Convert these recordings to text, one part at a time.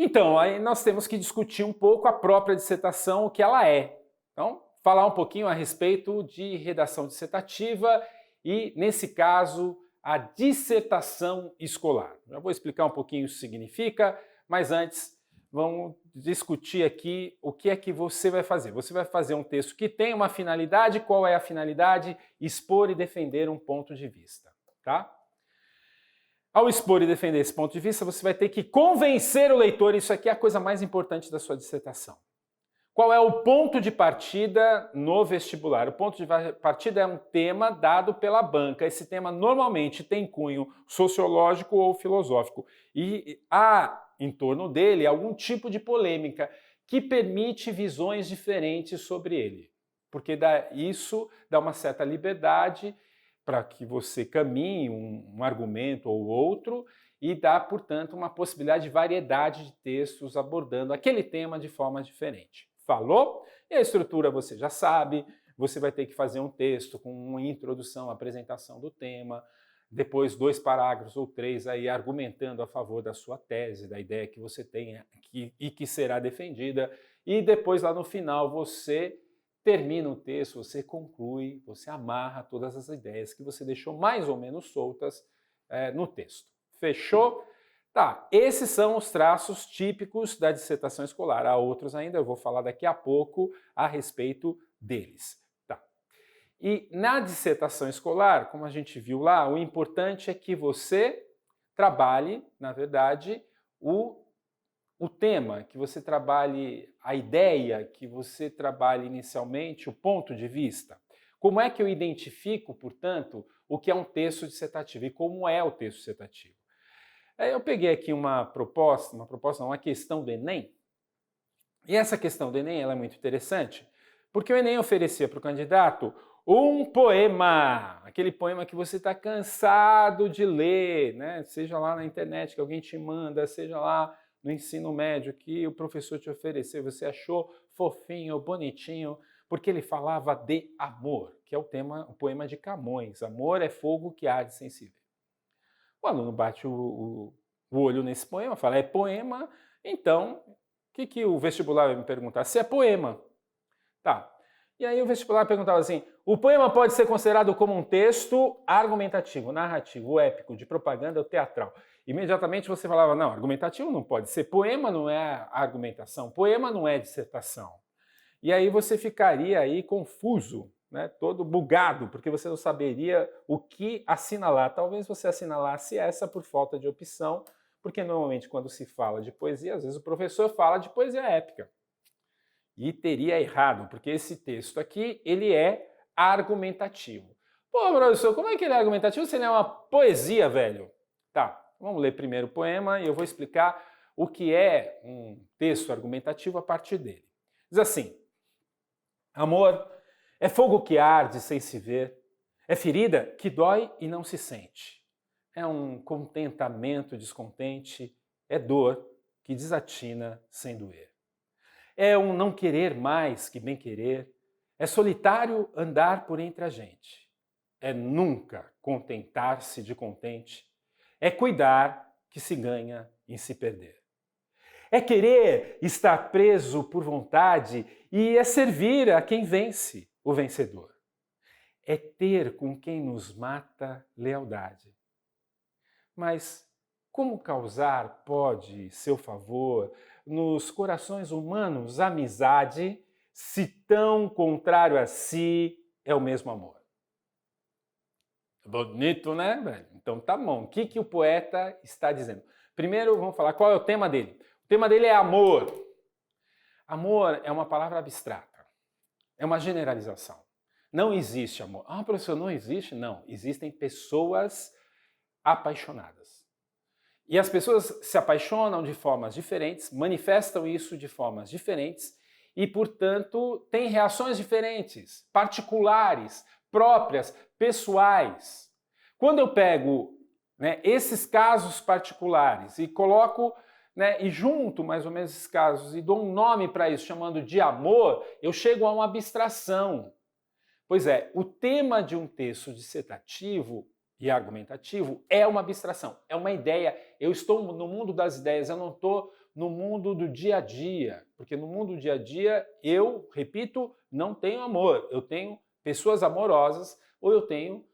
Então, aí nós temos que discutir um pouco a própria dissertação, o que ela é. Então, falar um pouquinho a respeito de redação dissertativa e, nesse caso, a dissertação escolar. Já vou explicar um pouquinho o que significa, mas antes vamos discutir aqui o que é que você vai fazer. Você vai fazer um texto que tem uma finalidade. Qual é a finalidade? Expor e defender um ponto de vista, tá? Ao expor e defender esse ponto de vista, você vai ter que convencer o leitor. Isso aqui é a coisa mais importante da sua dissertação. Qual é o ponto de partida no vestibular? O ponto de partida é um tema dado pela banca. Esse tema normalmente tem cunho sociológico ou filosófico. E há em torno dele algum tipo de polêmica que permite visões diferentes sobre ele. Porque isso dá uma certa liberdade para que você caminhe um argumento ou outro e dá, portanto, uma possibilidade de variedade de textos abordando aquele tema de forma diferente. Falou? E a estrutura você já sabe, você vai ter que fazer um texto com uma introdução, apresentação do tema, depois 2 parágrafos ou 3 aí argumentando a favor da sua tese, da ideia que você tem e que será defendida, e depois lá no final você termina o texto, você conclui, você amarra todas as ideias que você deixou mais ou menos soltas no texto. Fechou? Tá, esses são os traços típicos da dissertação escolar. Há outros ainda, eu vou falar daqui a pouco a respeito deles. Tá. E na dissertação escolar, como a gente viu lá, o importante é que você trabalhe, na verdade, o tema, que você trabalhe a ideia, que você trabalhe inicialmente o ponto de vista. Como é que eu identifico, portanto, o que é um texto dissertativo e como é o texto dissertativo? Eu peguei aqui uma questão do Enem, e essa questão do Enem ela é muito interessante, porque o Enem oferecia para o candidato um poema, aquele poema que você está cansado de ler, né? Seja lá na internet que alguém te manda, seja lá no ensino médio que o professor te ofereceu, você achou fofinho, bonitinho, porque ele falava de amor, que é o poema de Camões. Amor é fogo que arde sem se ver. O aluno bate o olho nesse poema, fala, é poema, então o que o vestibular vai me perguntar? Se é poema. Tá. E aí o vestibular perguntava assim, o poema pode ser considerado como um texto argumentativo, narrativo, épico, de propaganda ou teatral. Imediatamente você falava, não, argumentativo não pode ser, poema não é argumentação, poema não é dissertação. E aí você ficaria aí confuso, né, todo bugado, porque você não saberia o que assinalar. Talvez você assinalasse essa por falta de opção, porque normalmente quando se fala de poesia, às vezes o professor fala de poesia épica. E teria errado, porque esse texto aqui, ele é argumentativo. Pô, professor, como é que ele é argumentativo se ele é uma poesia, velho? Tá, vamos ler primeiro o poema e eu vou explicar o que é um texto argumentativo a partir dele. Diz assim, amor é fogo que arde sem se ver, é ferida que dói e não se sente. É um contentamento descontente, é dor que desatina sem doer. É um não querer mais que bem querer, é solitário andar por entre a gente. É nunca contentar-se de contente, é cuidar que se ganha em se perder. É querer estar preso por vontade e é servir a quem vence, o vencedor. É ter com quem nos mata lealdade. Mas como causar pode seu favor nos corações humanos amizade, se tão contrário a si é o mesmo amor? Bonito, né, velho? Então tá bom. O que o poeta está dizendo? Primeiro vamos falar qual é o tema dele. O tema dele é amor. Amor é uma palavra abstrata. É uma generalização. Não existe amor. Ah, professor, não existe? Não. Existem pessoas apaixonadas. E as pessoas se apaixonam de formas diferentes, manifestam isso de formas diferentes e, portanto, têm reações diferentes, particulares, próprias, pessoais. Quando eu pego, né, esses casos particulares e coloco, né, e junto mais ou menos esses casos e dou um nome para isso, chamando de amor, eu chego a uma abstração. Pois é, o tema de um texto dissertativo e argumentativo é uma abstração, é uma ideia. Eu estou no mundo das ideias, eu não estou no mundo do dia a dia, porque no mundo do dia a dia eu, repito, não tenho amor, eu tenho pessoas amorosas ou eu tenho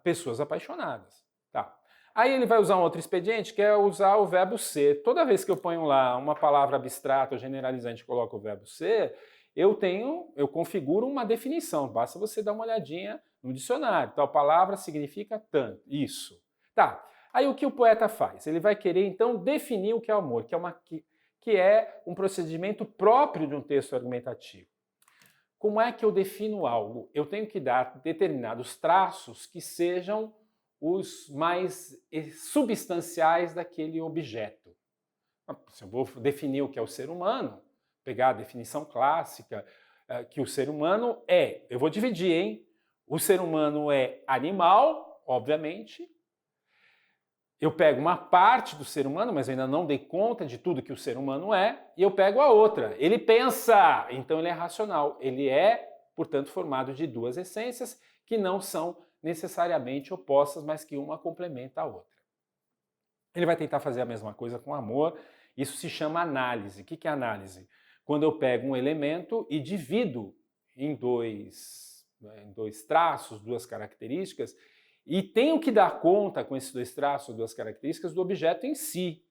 pessoas apaixonadas. Tá. Aí ele vai usar um outro expediente, que é usar o verbo ser. Toda vez que eu ponho lá uma palavra abstrata ou generalizante e coloco o verbo ser, eu configuro uma definição. Basta você dar uma olhadinha no dicionário. Tal palavra significa tanto, isso. Tá. Aí o que o poeta faz? Ele vai querer então definir o que é o amor, que é um procedimento próprio de um texto argumentativo. Como é que eu defino algo? Eu tenho que dar determinados traços que sejam os mais substanciais daquele objeto. Se eu vou definir o que é o ser humano, pegar a definição clássica, que o ser humano eu vou dividir, hein? O ser humano é animal, obviamente. Eu pego uma parte do ser humano, mas eu ainda não dei conta de tudo que o ser humano é, e eu pego a outra. Ele pensa, então ele é racional. Ele é, portanto, formado de duas essências que não são necessariamente opostas, mas que uma complementa a outra. Ele vai tentar fazer a mesma coisa com amor. Isso se chama análise. O que é análise? Quando eu pego um elemento e divido em dois traços, duas características, e tenho que dar conta com esses dois traços, duas características, do objeto em si.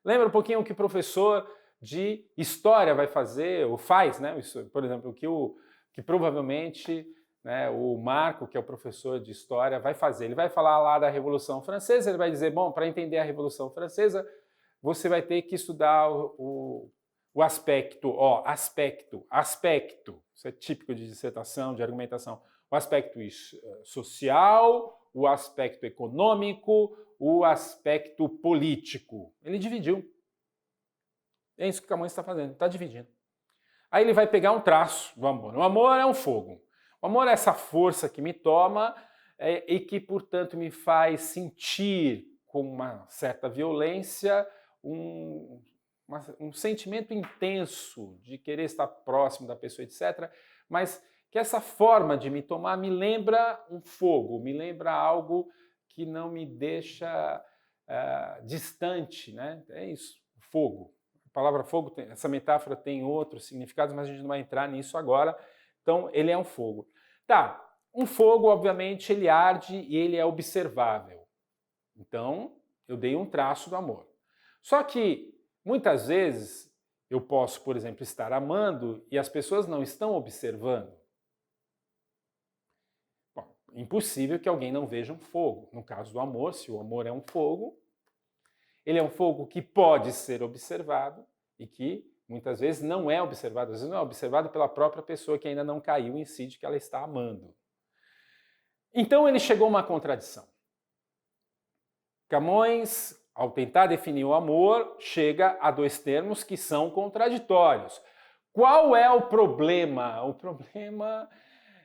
Lembra um pouquinho o que o professor de história vai fazer, ou faz, né? Por exemplo, que provavelmente, né, o Marco, que é o professor de história, vai fazer. Ele vai falar lá da Revolução Francesa, ele vai dizer, bom, para entender a Revolução Francesa, você vai ter que estudar o aspecto, aspecto, isso é típico de dissertação, de argumentação, o aspecto social, o aspecto econômico, o aspecto político. Ele dividiu. É isso que Camões está fazendo, está dividindo. Aí ele vai pegar um traço do amor. O amor é um fogo. O amor é essa força que me toma e que, portanto, me faz sentir com uma certa violência um sentimento intenso de querer estar próximo da pessoa, etc. Mas que essa forma de me tomar me lembra um fogo, me lembra algo que não me deixa distante, né? É isso, fogo. A palavra fogo, essa metáfora tem outros significados, mas a gente não vai entrar nisso agora. Então, ele é um fogo. Tá, um fogo, obviamente, ele arde e ele é observável. Então, eu dei um traço do amor. Só que, muitas vezes, eu posso, por exemplo, estar amando e as pessoas não estão observando. Bom, impossível que alguém não veja um fogo. No caso do amor, se o amor é um fogo, ele é um fogo que pode ser observado e que muitas vezes não é observado. Às vezes não é observado pela própria pessoa que ainda não caiu em si de que ela está amando. Então ele chegou a uma contradição. Camões, ao tentar definir o amor, chega a dois termos que são contraditórios. Qual é o problema? O problema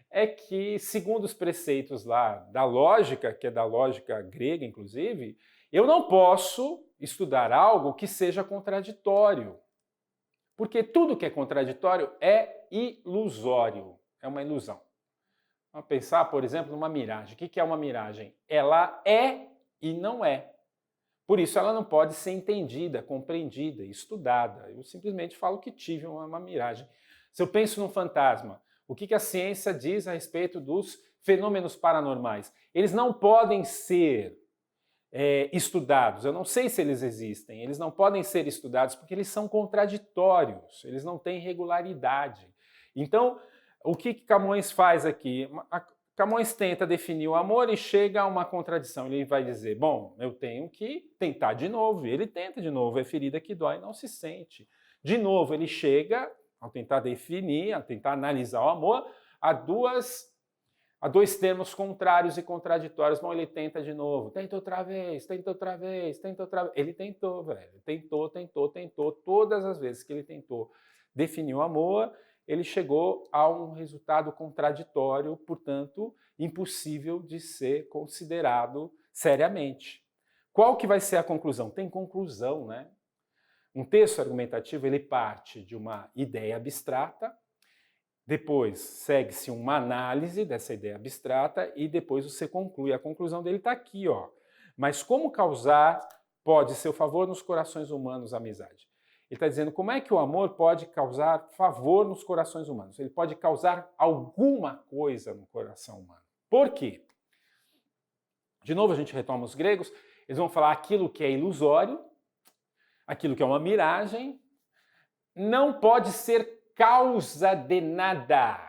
é que, segundo os preceitos lá da lógica, que é da lógica grega, inclusive, eu não posso estudar algo que seja contraditório. Porque tudo que é contraditório é ilusório, é uma ilusão. Vamos pensar, por exemplo, numa miragem. O que é uma miragem? Ela é e não é. Por isso ela não pode ser entendida, compreendida, estudada. Eu simplesmente falo que tive uma miragem. Se eu penso num fantasma, o que a ciência diz a respeito dos fenômenos paranormais? Eles não podem ser estudados. Eu não sei se eles existem. Eles não podem ser estudados porque eles são contraditórios. Eles não têm regularidade. Então, o que Camões faz aqui? Camões tenta definir o amor e chega a uma contradição. Ele vai dizer, bom, eu tenho que tentar de novo. E ele tenta de novo. É ferida que dói, não se sente. De novo, ele chega, ao tentar definir, a tentar analisar o amor, a dois termos contrários e contraditórios. Bom, ele tenta de novo. Tenta outra vez, tenta outra vez, tenta outra vez. Ele tentou, velho. Tentou. Todas as vezes que ele tentou definir o amor, ele chegou a um resultado contraditório, portanto, impossível de ser considerado seriamente. Qual que vai ser a conclusão? Tem conclusão, né? Um texto argumentativo, ele parte de uma ideia abstrata, depois segue-se uma análise dessa ideia abstrata e depois você conclui. A conclusão dele está aqui, ó. Mas como causar, pode ser o favor nos corações humanos a amizade? Ele está dizendo como é que o amor pode causar favor nos corações humanos. Ele pode causar alguma coisa no coração humano. Por quê? De novo, a gente retoma os gregos, eles vão falar aquilo que é ilusório, aquilo que é uma miragem, não pode ser causa de nada.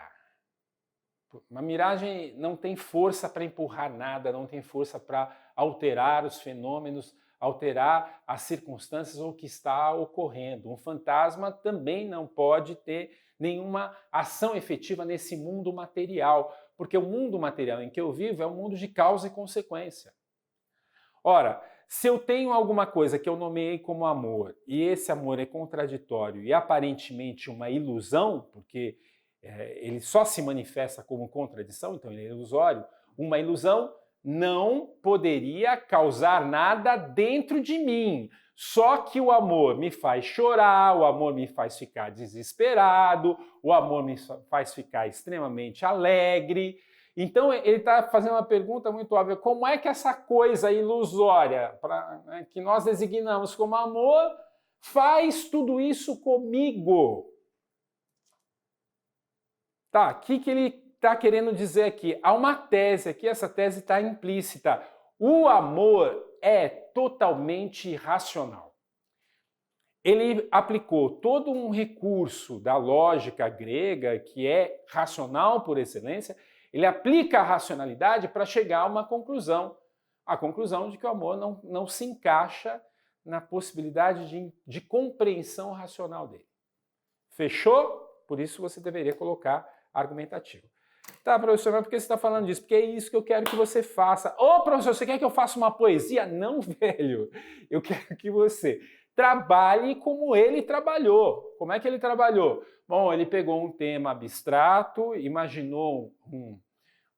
Uma miragem não tem força para empurrar nada, não tem força para alterar os fenômenos, alterar as circunstâncias ou o que está ocorrendo. Um fantasma também não pode ter nenhuma ação efetiva nesse mundo material, porque o mundo material em que eu vivo é um mundo de causa e consequência. Ora, se eu tenho alguma coisa que eu nomeei como amor e esse amor é contraditório e aparentemente uma ilusão, porque ele só se manifesta como contradição, então ele é ilusório, uma ilusão não poderia causar nada dentro de mim. Só que o amor me faz chorar, o amor me faz ficar desesperado, o amor me faz ficar extremamente alegre. Então ele está fazendo uma pergunta muito óbvia: como é que essa coisa ilusória, que nós designamos como amor, faz tudo isso comigo? Tá, o que ele está querendo dizer aqui? Há uma tese aqui, essa tese está implícita. O amor é totalmente irracional. Ele aplicou todo um recurso da lógica grega, que é racional por excelência, ele aplica a racionalidade para chegar a uma conclusão. A conclusão de que o amor não se encaixa na possibilidade de compreensão racional dele. Fechou? Por isso você deveria colocar argumentativo. Tá, professor, mas por que você está falando disso? Porque é isso que eu quero que você faça. Ô, professor, você quer que eu faça uma poesia? Não, velho. Eu quero que você trabalhe como ele trabalhou. Como é que ele trabalhou? Bom, ele pegou um tema abstrato, imaginou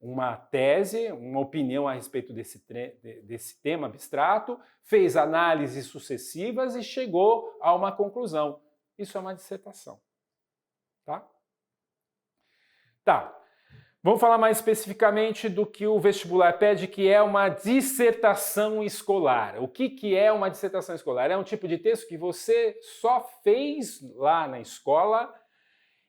uma tese, uma opinião a respeito desse tema abstrato, fez análises sucessivas e chegou a uma conclusão. Isso é uma dissertação. Tá. Vamos falar mais especificamente do que o vestibular pede, que é uma dissertação escolar. O que é uma dissertação escolar? É um tipo de texto que você só fez lá na escola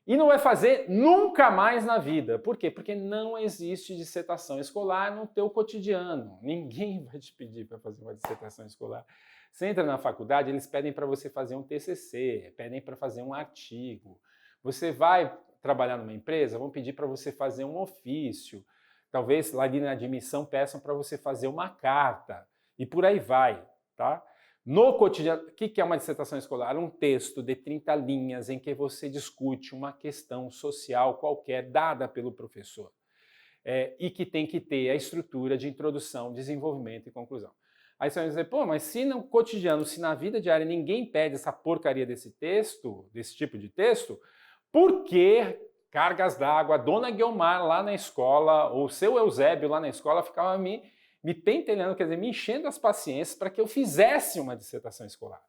e não vai fazer nunca mais na vida. Por quê? Porque não existe dissertação escolar no teu cotidiano. Ninguém vai te pedir para fazer uma dissertação escolar. Você entra na faculdade, eles pedem para você fazer um TCC, pedem para fazer um artigo. Você vai trabalhar numa empresa, vão pedir para você fazer um ofício. Talvez lá na admissão peçam para você fazer uma carta. E por aí vai, tá? No cotidiano, o que é uma dissertação escolar? Um texto de 30 linhas em que você discute uma questão social qualquer dada pelo professor. E que tem que ter a estrutura de introdução, desenvolvimento e conclusão. Aí você vai dizer, pô, mas se no cotidiano, se na vida diária ninguém pede essa porcaria desse texto, desse tipo de texto, por que cargas d'água, a dona Guiomar lá na escola, ou o seu Eusébio lá na escola, ficava me pentelhando, quer dizer, me enchendo as paciências para que eu fizesse uma dissertação escolar?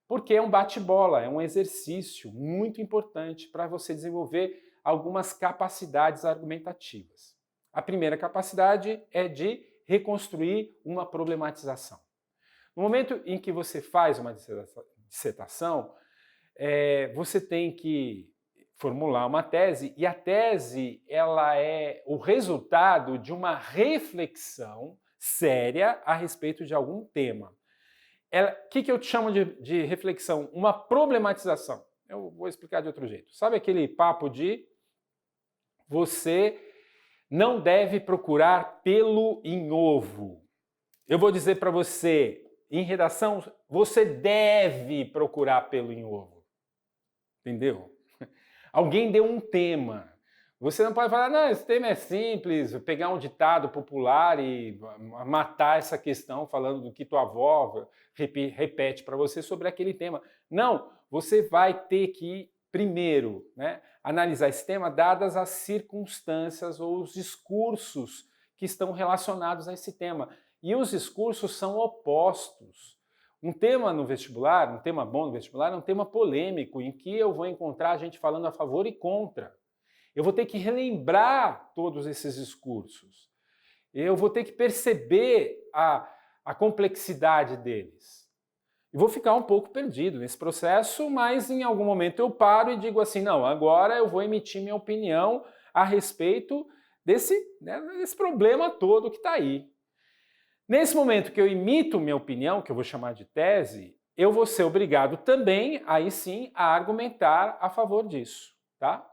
Porque é um bate-bola, é um exercício muito importante para você desenvolver algumas capacidades argumentativas. A primeira capacidade é de reconstruir uma problematização. No momento em que você faz uma dissertação, você tem que formular uma tese, e a tese ela é o resultado de uma reflexão séria a respeito de algum tema. O que eu chamo de reflexão? Uma problematização. Eu vou explicar de outro jeito. Sabe aquele papo de você não deve procurar pelo em ovo? Eu vou dizer para você, em redação, você deve procurar pelo em ovo. Entendeu? Alguém deu um tema. Você não pode falar, não, esse tema é simples, pegar um ditado popular e matar essa questão falando do que tua avó repete para você sobre aquele tema. Não, você vai ter que, primeiro, analisar esse tema dadas as circunstâncias ou os discursos que estão relacionados a esse tema. E os discursos são opostos. Um tema no vestibular, um tema bom no vestibular, é um tema polêmico, em que eu vou encontrar gente falando a favor e contra. Eu vou ter que relembrar todos esses discursos. Eu vou ter que perceber a complexidade deles. E vou ficar um pouco perdido nesse processo, mas em algum momento eu paro e digo assim, não, agora eu vou emitir minha opinião a respeito desse problema todo que está aí. Nesse momento que eu emito minha opinião, que eu vou chamar de tese, eu vou ser obrigado também, aí sim, a argumentar a favor disso, tá?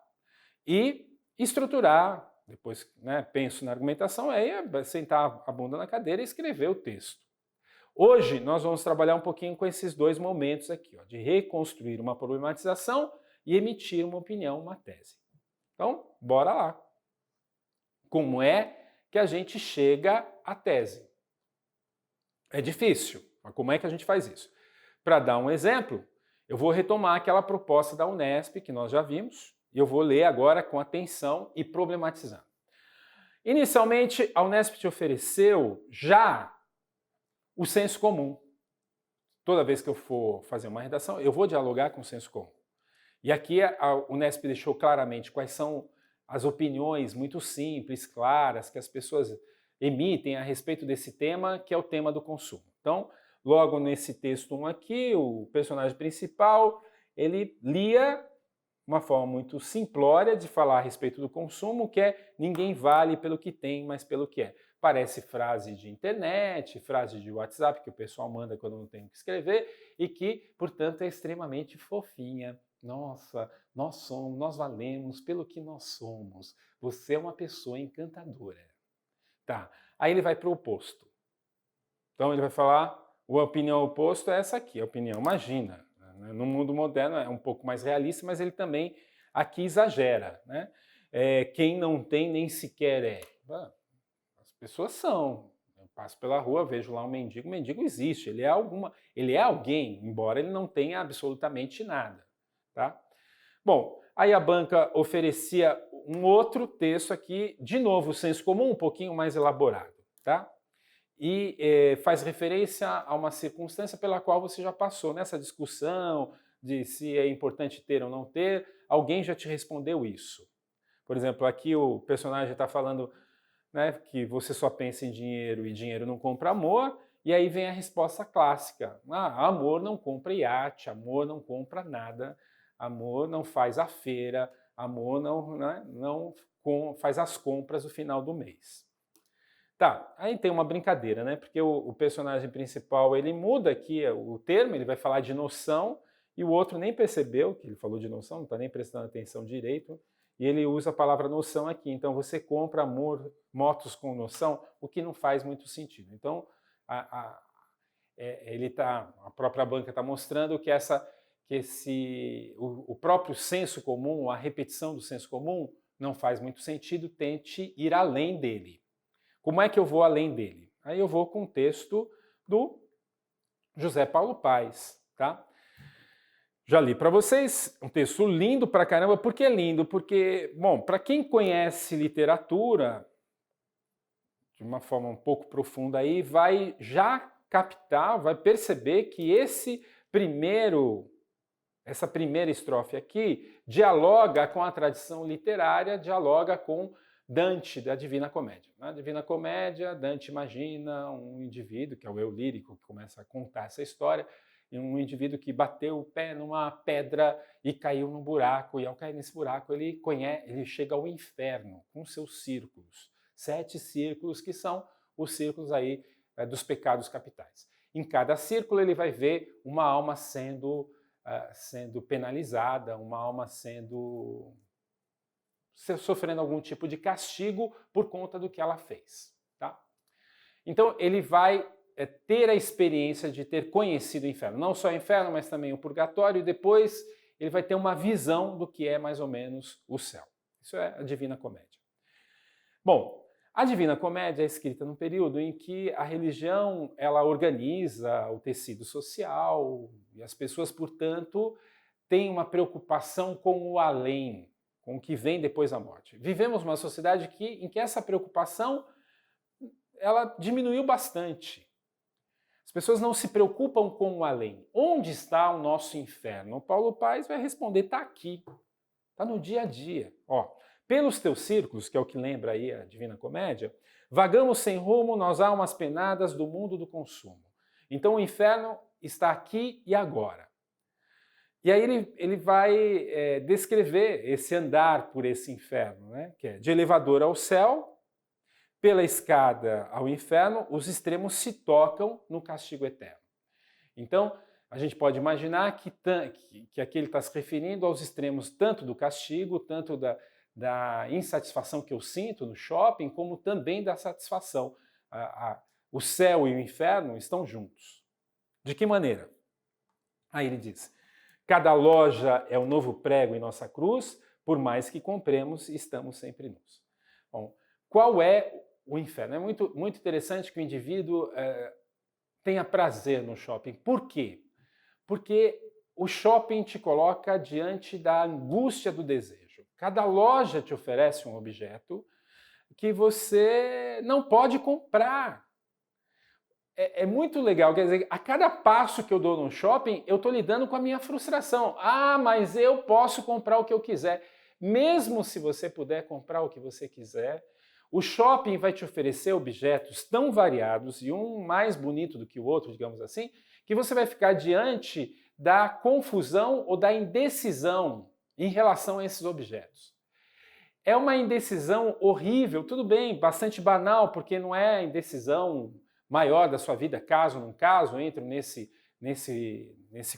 E estruturar, depois penso na argumentação, aí é sentar a bunda na cadeira e escrever o texto. Hoje nós vamos trabalhar um pouquinho com esses dois momentos aqui, ó, de reconstruir uma problematização e emitir uma opinião, uma tese. Então, bora lá. Como é que a gente chega à tese? É difícil, mas como é que a gente faz isso? Para dar um exemplo, eu vou retomar aquela proposta da Unesp que nós já vimos e eu vou ler agora com atenção e problematizando. Inicialmente, a Unesp te ofereceu já o senso comum. Toda vez que eu for fazer uma redação, eu vou dialogar com o senso comum. E aqui a Unesp deixou claramente quais são as opiniões muito simples, claras, que as pessoas emitem a respeito desse tema, que é o tema do consumo. Então, logo nesse texto 1 aqui, o personagem principal, ele lia uma forma muito simplória de falar a respeito do consumo, que é ninguém vale pelo que tem, mas pelo que é. Parece frase de internet, frase de WhatsApp que o pessoal manda quando não tem o que escrever e que, portanto, é extremamente fofinha. Nossa, nós valemos pelo que nós somos. Você é uma pessoa encantadora. Tá, aí ele vai para o oposto. Então ele vai falar, a opinião oposta é essa aqui, a opinião, imagina. No mundo moderno é um pouco mais realista, mas ele também aqui exagera, né? Quem não tem nem sequer é. As pessoas são. Eu passo pela rua, vejo lá um mendigo, o mendigo existe, ele é alguém, embora ele não tenha absolutamente nada, tá? Bom, aí a banca oferecia um outro texto aqui, de novo, o senso comum, um pouquinho mais elaborado, tá? E faz referência a uma circunstância pela qual você já passou nessa discussão de se é importante ter ou não ter, alguém já te respondeu isso. Por exemplo, aqui o personagem está falando que você só pensa em dinheiro e dinheiro não compra amor, e aí vem a resposta clássica. Amor não compra iate, amor não compra nada, amor não faz a feira, amor não faz as compras no final do mês. Tá, aí tem uma brincadeira, né? Porque o personagem principal, ele muda aqui o termo, ele vai falar de noção, e o outro nem percebeu que ele falou de noção, não está nem prestando atenção direito, e ele usa a palavra noção aqui. Então, você compra motos com noção, o que não faz muito sentido. Então, a própria banca está mostrando que o próprio senso comum, a repetição do senso comum, não faz muito sentido, tente ir além dele. Como é que eu vou além dele? Aí eu vou com o texto do José Paulo Paes, tá? Já li para vocês, um texto lindo pra caramba. Por que lindo? Porque, bom, para quem conhece literatura de uma forma um pouco profunda aí, vai já captar, vai perceber que essa primeira estrofe aqui dialoga com a tradição literária, dialoga com Dante, da Divina Comédia. Na Divina Comédia, Dante imagina um indivíduo, que é o eu lírico, que começa a contar essa história, e um indivíduo que bateu o pé numa pedra e caiu num buraco, e ao cair nesse buraco ele chega ao inferno com seus círculos. 7 círculos que são os círculos aí dos pecados capitais. Em cada círculo ele vai ver uma alma sendo penalizada, uma alma sofrendo algum tipo de castigo por conta do que ela fez. Tá? Então ele vai ter a experiência de ter conhecido o inferno. Não só o inferno, mas também o purgatório, e depois ele vai ter uma visão do que é mais ou menos o céu. Isso é a Divina Comédia. Bom, a Divina Comédia é escrita num período em que a religião ela organiza o tecido social e as pessoas, portanto, têm uma preocupação com o além, com o que vem depois da morte. Vivemos uma sociedade em que essa preocupação ela diminuiu bastante. As pessoas não se preocupam com o além. Onde está o nosso inferno? O Paulo Paes vai responder, está aqui, está no dia a dia. Pelos teus círculos, que é o que lembra aí a Divina Comédia, vagamos sem rumo, nós almas penadas do mundo do consumo. Então o inferno está aqui e agora. E aí ele vai descrever esse andar por esse inferno, né? Que é de elevador ao céu, pela escada ao inferno, os extremos se tocam no castigo eterno. Então, a gente pode imaginar que aqui ele está se referindo aos extremos tanto do castigo, tanto da insatisfação que eu sinto no shopping, como também da satisfação. O céu e o inferno estão juntos. De que maneira? Aí ele diz: cada loja é um novo prego em nossa cruz, por mais que compremos, estamos sempre nus. Bom, qual é o inferno? É muito interessante que o indivíduo tenha prazer no shopping. Por quê? Porque o shopping te coloca diante da angústia do desejo. Cada loja te oferece um objeto que você não pode comprar. É muito legal, quer dizer, a cada passo que eu dou no shopping, eu estou lidando com a minha frustração. Ah, mas eu posso comprar o que eu quiser. Mesmo se você puder comprar o que você quiser, o shopping vai te oferecer objetos tão variados e um mais bonito do que o outro, digamos assim, que você vai ficar diante da confusão ou da indecisão em relação a esses objetos. É uma indecisão horrível, tudo bem, bastante banal, porque não é a indecisão maior da sua vida, caso ou não caso, entro nesse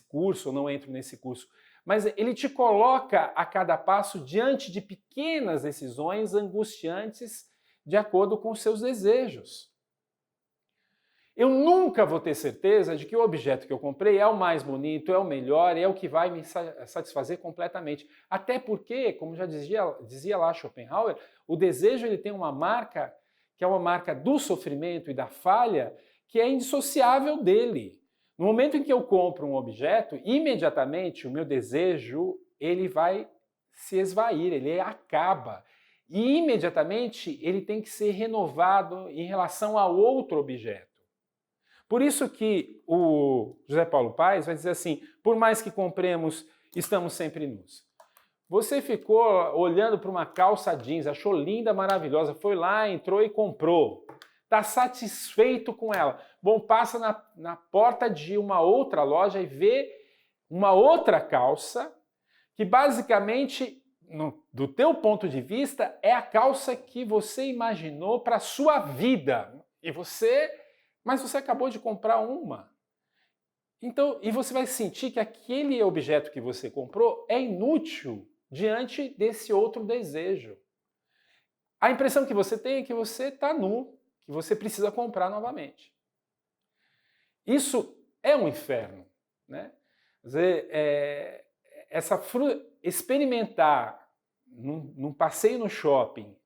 curso ou não entro nesse curso. Mas ele te coloca a cada passo diante de pequenas decisões angustiantes de acordo com os seus desejos. Eu nunca vou ter certeza de que o objeto que eu comprei é o mais bonito, é o melhor, é o que vai me satisfazer completamente. Até porque, como já dizia lá Schopenhauer, o desejo ele tem uma marca, que é uma marca do sofrimento e da falha, que é indissociável dele. No momento em que eu compro um objeto, imediatamente o meu desejo ele vai se esvair, ele acaba. E imediatamente ele tem que ser renovado em relação a outro objeto. Por isso que o José Paulo Paes vai dizer assim: por mais que compremos, estamos sempre nus. Você ficou olhando para uma calça jeans, achou linda, maravilhosa, foi lá, entrou e comprou. Está satisfeito com ela. Bom, passa na porta de uma outra loja e vê uma outra calça que basicamente, do teu ponto de vista, é a calça que você imaginou para a sua vida. Mas você acabou de comprar uma. Então, e você vai sentir que aquele objeto que você comprou é inútil diante desse outro desejo. A impressão que você tem é que você está nu, que você precisa comprar novamente. Isso é um inferno, né? Quer dizer, experimentar num passeio no shopping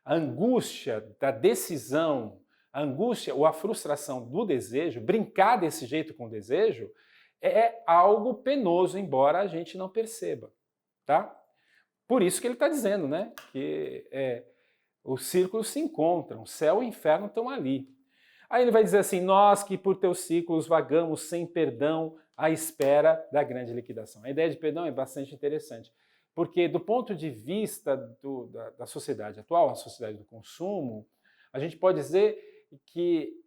a angústia da decisão, a angústia ou a frustração do desejo, brincar desse jeito com o desejo, é algo penoso, embora a gente não perceba, tá? Por isso que ele está dizendo, né, que os círculos se encontram, o céu e o inferno estão ali. Aí ele vai dizer assim: nós que por teus círculos vagamos sem perdão à espera da grande liquidação. A ideia de perdão é bastante interessante, porque do ponto de vista da sociedade atual, a sociedade do consumo, a gente pode dizer que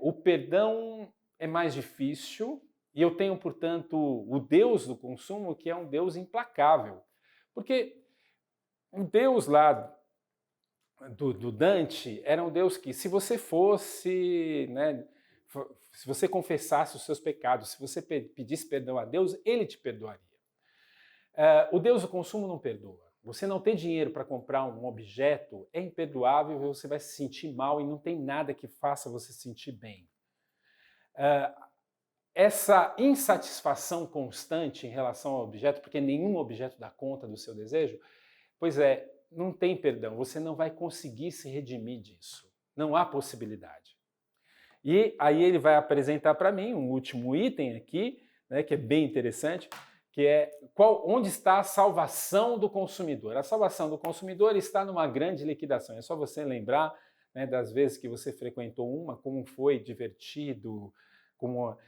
o perdão é mais difícil e eu tenho, portanto, o Deus do consumo, que é um Deus implacável. Porque o Deus lá do Dante era um Deus que, se você fosse, né, se você confessasse os seus pecados, se você pedisse perdão a Deus, ele te perdoaria. O Deus do consumo não perdoa. Você não ter dinheiro para comprar um objeto é imperdoável, você vai se sentir mal e não tem nada que faça você se sentir bem. Essa insatisfação constante em relação ao objeto, porque nenhum objeto dá conta do seu desejo, pois não tem perdão, você não vai conseguir se redimir disso. Não há possibilidade. E aí ele vai apresentar para mim um último item aqui, né, que é bem interessante, que é onde está a salvação do consumidor. A salvação do consumidor está numa grande liquidação. É só você lembrar, né, das vezes que você frequentou como foi divertido, como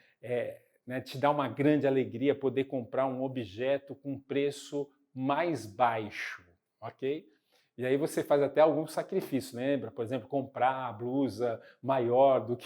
né, te dá uma grande alegria poder comprar um objeto com preço mais baixo, ok? E aí você faz até algum sacrifício, lembra? Por exemplo, comprar a blusa maior do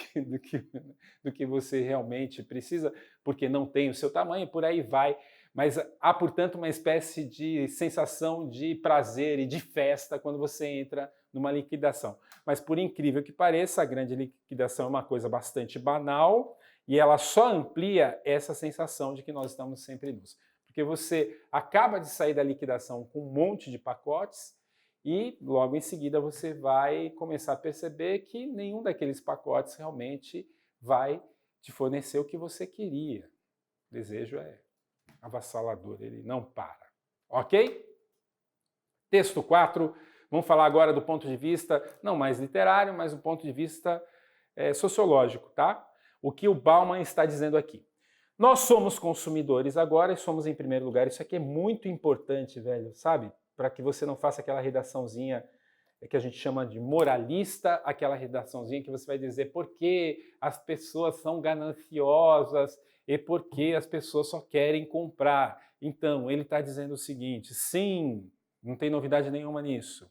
que você realmente precisa, porque não tem o seu tamanho, por aí vai. Mas há, portanto, uma espécie de sensação de prazer e de festa quando você entra numa liquidação. Mas por incrível que pareça, a grande liquidação é uma coisa bastante banal e ela só amplia essa sensação de que nós estamos sempre nus. Porque você acaba de sair da liquidação com um monte de pacotes e logo em seguida você vai começar a perceber que nenhum daqueles pacotes realmente vai te fornecer o que você queria. O desejo é avassalador, ele não para. Ok? Texto 4, vamos falar agora do ponto de vista, não mais literário, mas do ponto de vista sociológico, tá? O que o Bauman está dizendo aqui. Nós somos consumidores agora e somos em primeiro lugar. Isso aqui é muito importante, velho, sabe? Para que você não faça aquela redaçãozinha que a gente chama de moralista, aquela redaçãozinha que você vai dizer por que as pessoas são gananciosas e por que as pessoas só querem comprar. Então, ele está dizendo o seguinte, sim, não tem novidade nenhuma nisso.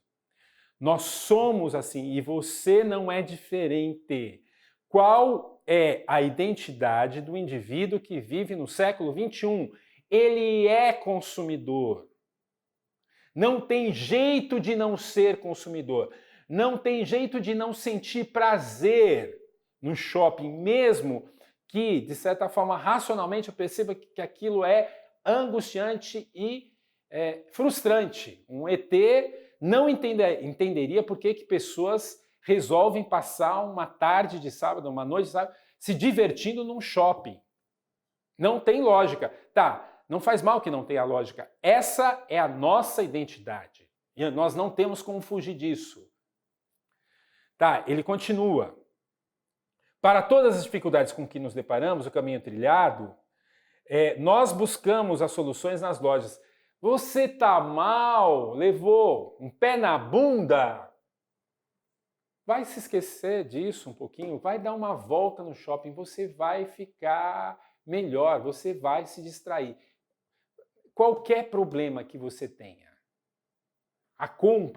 Nós somos assim e você não é diferente. Qual é a identidade do indivíduo que vive no século XXI? Ele é consumidor. Não tem jeito de não ser consumidor. Não tem jeito de não sentir prazer no shopping, mesmo que, de certa forma, racionalmente eu perceba que aquilo é angustiante e frustrante. Um ET não entenderia por que pessoas resolvem passar uma tarde de sábado, uma noite de sábado, se divertindo num shopping. Não tem lógica. Tá, não faz mal que não tenha lógica. Essa é a nossa identidade. E nós não temos como fugir disso. Tá, ele continua. Para todas as dificuldades com que nos deparamos, o caminho trilhado, nós buscamos as soluções nas lojas. Você tá mal, levou um pé na bunda. Vai se esquecer disso um pouquinho, vai dar uma volta no shopping, você vai ficar melhor, você vai se distrair. Qualquer problema que você tenha,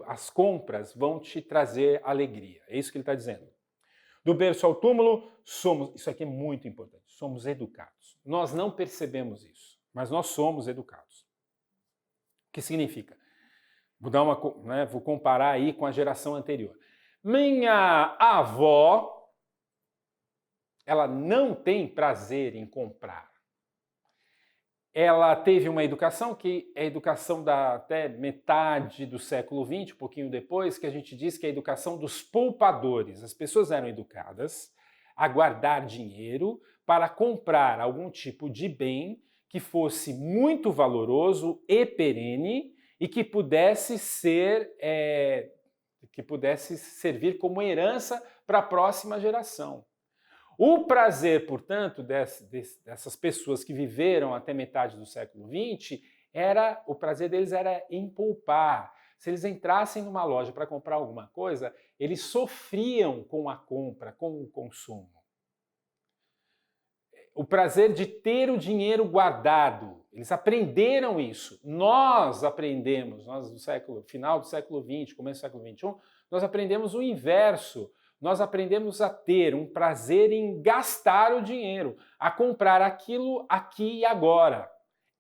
as compras vão te trazer alegria. É isso que ele está dizendo. Do berço ao túmulo, isso aqui é muito importante, somos educados. Nós não percebemos isso, mas nós somos educados. O que significa? Vou comparar aí com a geração anterior. Minha avó, ela não tem prazer em comprar. Ela teve uma educação que é a educação da até metade do século XX, um pouquinho depois, que a gente diz que é a educação dos poupadores. As pessoas eram educadas a guardar dinheiro para comprar algum tipo de bem que fosse muito valoroso e perene e que pudesse servir como herança para a próxima geração. O prazer, portanto, dessas pessoas que viveram até metade do século XX, o prazer deles era em poupar. Se eles entrassem numa loja para comprar alguma coisa, eles sofriam com a compra, com o consumo. O prazer de ter o dinheiro guardado. Eles aprenderam isso. Nós aprendemos, no final do século XX, começo do século XXI, nós aprendemos o inverso. Nós aprendemos a ter um prazer em gastar o dinheiro, a comprar aquilo aqui e agora.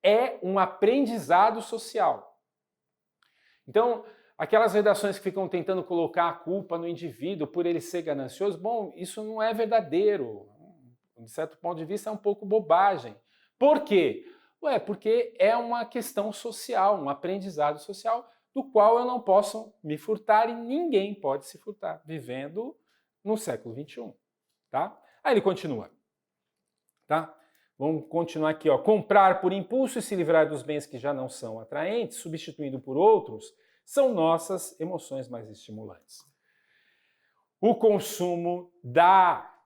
É um aprendizado social. Então, aquelas redações que ficam tentando colocar a culpa no indivíduo por ele ser ganancioso, bom, isso não é verdadeiro. De certo ponto de vista, é um pouco bobagem. Por quê? Porque é uma questão social, um aprendizado social do qual eu não posso me furtar e ninguém pode se furtar, vivendo no século XXI, tá? Aí ele continua, tá? Vamos continuar aqui, ó. Comprar por impulso e se livrar dos bens que já não são atraentes, substituindo por outros, são nossas emoções mais estimulantes. O consumo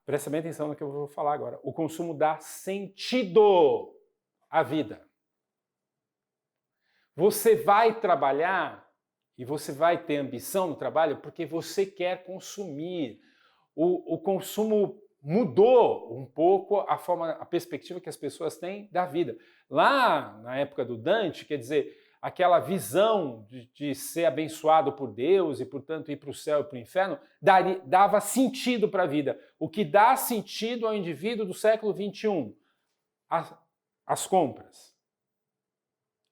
presta bem atenção no que eu vou falar agora, o consumo dá sentido à vida. Você vai trabalhar e você vai ter ambição no trabalho porque você quer consumir. O consumo mudou um pouco a perspectiva que as pessoas têm da vida. Lá na época do Dante, quer dizer, aquela visão de ser abençoado por Deus e, portanto, ir para o céu e para o inferno, dava sentido para a vida. O que dá sentido ao indivíduo do século XXI? As compras.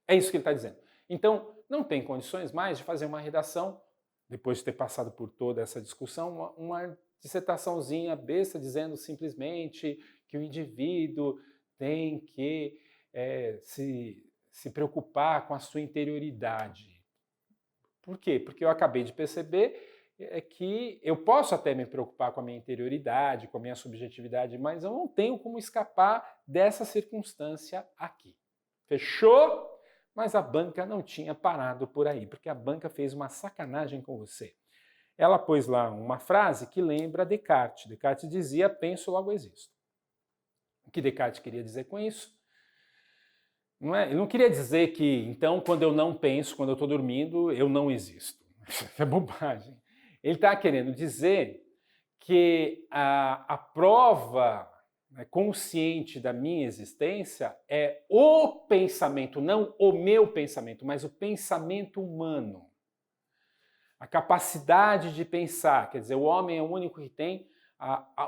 É isso que ele está dizendo. Então, não tem condições mais de fazer uma redação, depois de ter passado por toda essa discussão, uma dissertaçãozinha besta dizendo simplesmente que o indivíduo tem que se preocupar com a sua interioridade. Por quê? Porque eu acabei de perceber que eu posso até me preocupar com a minha interioridade, com a minha subjetividade, mas eu não tenho como escapar dessa circunstância aqui. Fechou? Mas a banca não tinha parado por aí, porque a banca fez uma sacanagem com você. Ela pôs lá uma frase que lembra Descartes. Descartes dizia, penso, logo existo. O que Descartes queria dizer com isso? Ele não queria dizer que, então, quando eu não penso, quando eu estou dormindo, eu não existo. Isso é bobagem. Ele está querendo dizer que a prova consciente da minha existência é o pensamento, não o meu pensamento, mas o pensamento humano. A capacidade de pensar, quer dizer, o homem é o único que tem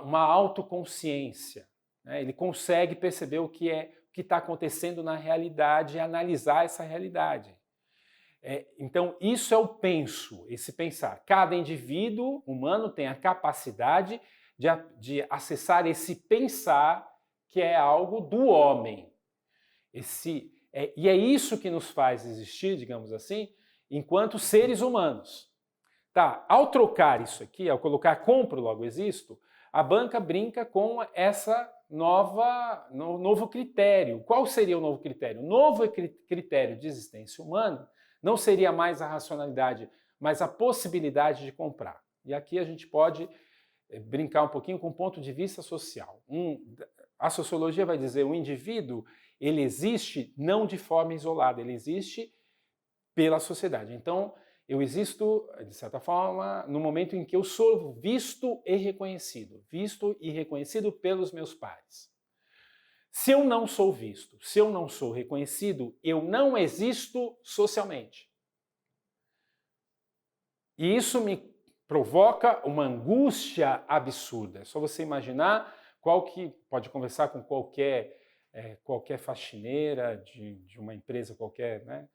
uma autoconsciência. Ele consegue perceber o que está acontecendo na realidade e analisar essa realidade. Então, isso é o penso, esse pensar. Cada indivíduo humano tem a capacidade de acessar esse pensar que é algo do homem. E é isso que nos faz existir, digamos assim, enquanto seres humanos. Tá, ao trocar isso aqui, ao colocar compro, logo existo, a banca brinca com essa novo critério. Qual seria o novo critério? O novo critério de existência humana não seria mais a racionalidade, mas a possibilidade de comprar. E aqui a gente pode brincar um pouquinho com o ponto de vista social. A sociologia vai dizer que o indivíduo ele existe não de forma isolada, ele existe pela sociedade. Então, eu existo, de certa forma, no momento em que eu sou visto e reconhecido pelos meus pares. Se eu não sou visto, se eu não sou reconhecido, eu não existo socialmente. E isso me provoca uma angústia absurda. É só você imaginar pode conversar com qualquer faxineira de uma empresa qualquer, né?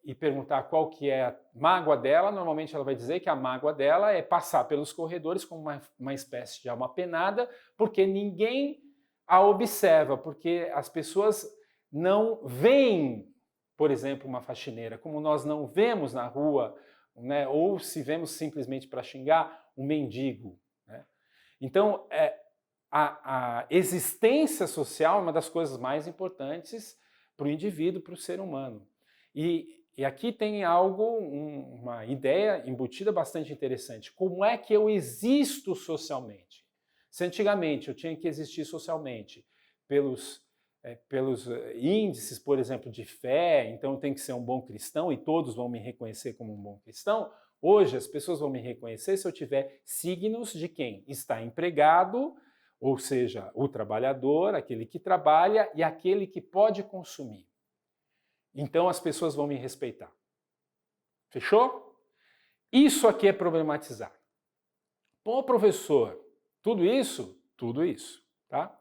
E perguntar qual que é a mágoa dela. Normalmente ela vai dizer que a mágoa dela é passar pelos corredores como uma espécie de alma penada, porque ninguém a observa, porque as pessoas não veem, por exemplo, uma faxineira, como nós não vemos na rua, né, ou se vemos simplesmente para xingar, um mendigo. Né? Então, a existência social é uma das coisas mais importantes para o indivíduo, para o ser humano. E aqui tem uma ideia embutida bastante interessante. Como é que eu existo socialmente? Se antigamente eu tinha que existir socialmente pelos índices, por exemplo, de fé, então eu tenho que ser um bom cristão e todos vão me reconhecer como um bom cristão, hoje as pessoas vão me reconhecer se eu tiver signos de quem está empregado, ou seja, o trabalhador, aquele que trabalha e aquele que pode consumir. Então as pessoas vão me respeitar. Fechou? Isso aqui é problematizar. Bom, professor, tudo isso? Tudo isso, tá?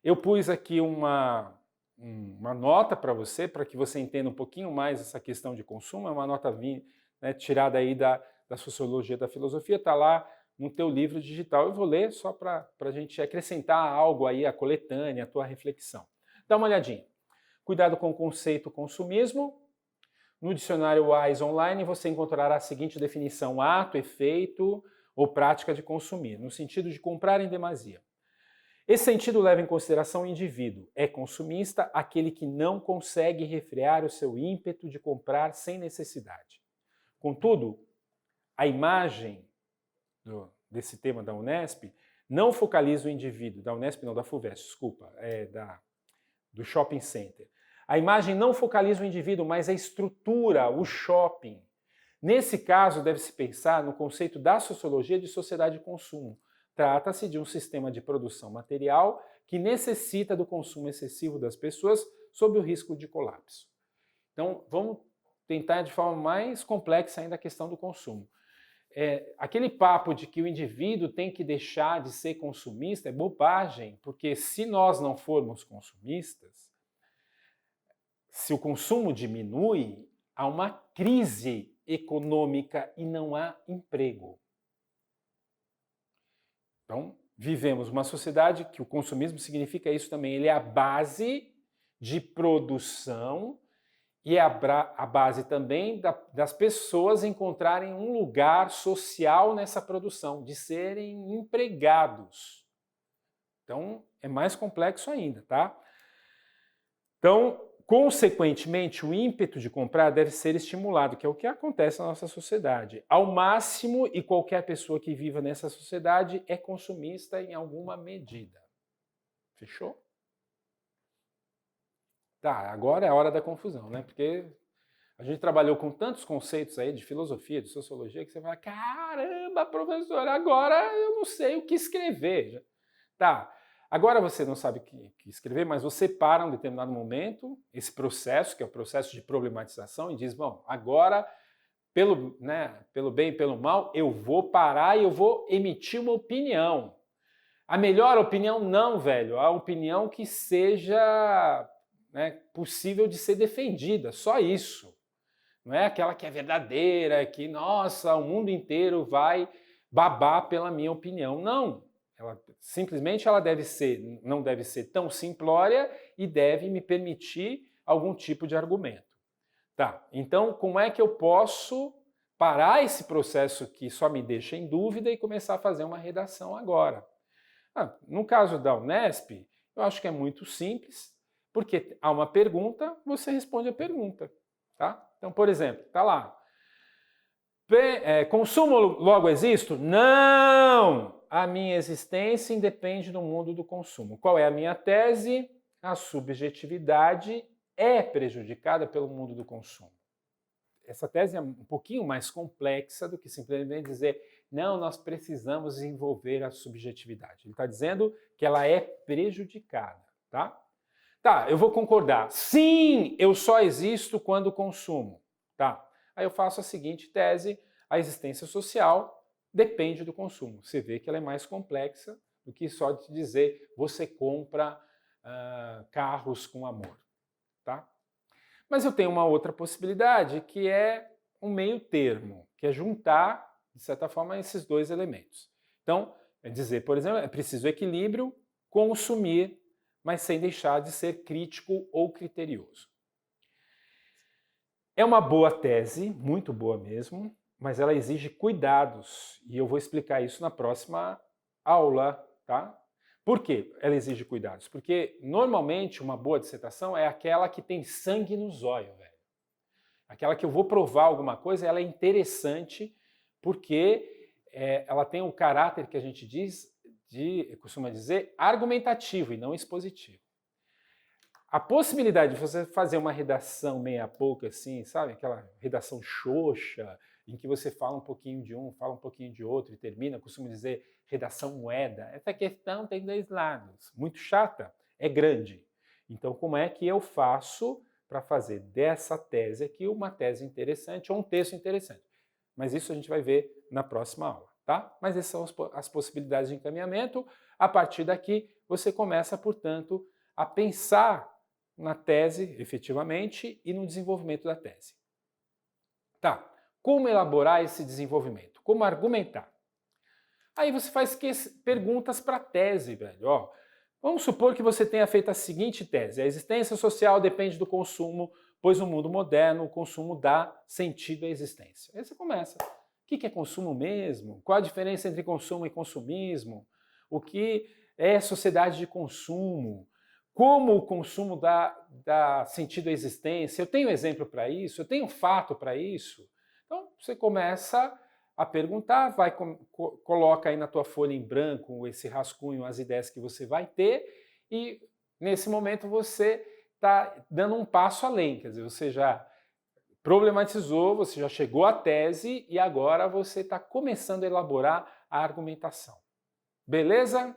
Eu pus aqui uma nota para você, para que você entenda um pouquinho mais essa questão de consumo. É uma nota tirada aí da Sociologia da Filosofia, está lá no teu livro digital. Eu vou ler só para a gente acrescentar algo aí, a coletânea, a tua reflexão. Dá uma olhadinha. Cuidado com o conceito consumismo. No dicionário Wise Online você encontrará a seguinte definição: ato, efeito ou prática de consumir, no sentido de comprar em demasia. Esse sentido leva em consideração o indivíduo. É consumista aquele que não consegue refrear o seu ímpeto de comprar sem necessidade. Contudo, a imagem desse tema da Unesp não focaliza o indivíduo, da Unesp não, da FUVEST, desculpa, do shopping center. A imagem não focaliza o indivíduo, mas a estrutura, o shopping. Nesse caso, deve-se pensar no conceito da sociologia de sociedade de consumo. Trata-se de um sistema de produção material que necessita do consumo excessivo das pessoas sob o risco de colapso. Então, vamos tentar de forma mais complexa ainda a questão do consumo. Aquele papo de que o indivíduo tem que deixar de ser consumista é bobagem, porque se nós não formos consumistas, se o consumo diminui, há uma crise econômica e não há emprego. Então, vivemos uma sociedade que o consumismo significa isso também. Ele é a base de produção e é a base também das pessoas encontrarem um lugar social nessa produção, de serem empregados. Então, é mais complexo ainda, tá? Então, consequentemente, o ímpeto de comprar deve ser estimulado, que é o que acontece na nossa sociedade. Ao máximo, e qualquer pessoa que viva nessa sociedade é consumista em alguma medida. Fechou? Tá, agora é a hora da confusão, né? Porque a gente trabalhou com tantos conceitos aí de filosofia, de sociologia, que você fala, caramba, professor, agora eu não sei o que escrever. Tá, agora você não sabe o que escrever, mas você para um determinado momento, esse processo, que é o processo de problematização, e diz, bom, agora, pelo bem e pelo mal, eu vou parar e eu vou emitir uma opinião. A melhor opinião não, velho, a opinião que seja possível de ser defendida, só isso. Não é aquela que é verdadeira, que, nossa, o mundo inteiro vai babar pela minha opinião. Não. Simplesmente ela não deve ser tão simplória e deve me permitir algum tipo de argumento. Tá, então como é que eu posso parar esse processo que só me deixa em dúvida e começar a fazer uma redação agora? No caso da Unesp, eu acho que é muito simples, porque há uma pergunta, você responde a pergunta. Tá? Então, por exemplo, está lá. Consumo logo existo? Não! A minha existência independe do mundo do consumo. Qual é a minha tese? A subjetividade é prejudicada pelo mundo do consumo. Essa tese é um pouquinho mais complexa do que simplesmente dizer não, nós precisamos desenvolver a subjetividade. Ele está dizendo que ela é prejudicada, tá? Tá, eu vou concordar. Sim, eu só existo quando consumo. Tá. Aí eu faço a seguinte tese: a existência social depende do consumo. Você vê que ela é mais complexa do que só te dizer você compra carros com amor. Tá? Mas eu tenho uma outra possibilidade que é um meio termo, que é juntar, de certa forma, esses dois elementos. Então, é dizer, por exemplo, é preciso equilíbrio, consumir, mas sem deixar de ser crítico ou criterioso. É uma boa tese, muito boa mesmo, mas ela exige cuidados, e eu vou explicar isso na próxima aula, tá? Por que ela exige cuidados? Porque, normalmente, uma boa dissertação é aquela que tem sangue nos olhos, velho. Aquela que eu vou provar alguma coisa, ela é interessante porque ela tem um caráter que a gente costuma dizer, argumentativo e não expositivo. A possibilidade de você fazer uma redação meia-boca, assim, sabe? Aquela redação xoxa, em que você fala um pouquinho de um, fala um pouquinho de outro e termina, costumo dizer redação moeda. Essa questão tem dois lados. Muito chata, é grande. Então, como é que eu faço para fazer dessa tese aqui uma tese interessante ou um texto interessante? Mas isso a gente vai ver na próxima aula, tá? Mas essas são as possibilidades de encaminhamento. A partir daqui, você começa, portanto, a pensar na tese, efetivamente, e no desenvolvimento da tese. Tá, como elaborar esse desenvolvimento? Como argumentar? Aí você faz perguntas para a tese, velho. Ó, vamos supor que você tenha feito a seguinte tese: a existência social depende do consumo, pois no mundo moderno o consumo dá sentido à existência. Aí você começa. O que é consumo mesmo? Qual a diferença entre consumo e consumismo? O que é sociedade de consumo? Como o consumo dá sentido à existência? Eu tenho exemplo para isso? Eu tenho fato para isso? Então, você começa a perguntar, coloca aí na tua folha em branco esse rascunho, as ideias que você vai ter, e nesse momento você está dando um passo além, quer dizer, você já problematizou, você já chegou à tese e agora você está começando a elaborar a argumentação. Beleza?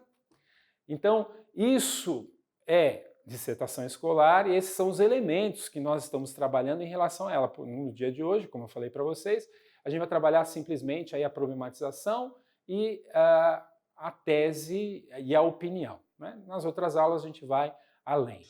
Então, isso é, dissertação escolar, e esses são os elementos que nós estamos trabalhando em relação a ela. No dia de hoje, como eu falei para vocês, a gente vai trabalhar simplesmente aí a problematização e a tese e a opinião, né? Nas outras aulas a gente vai além.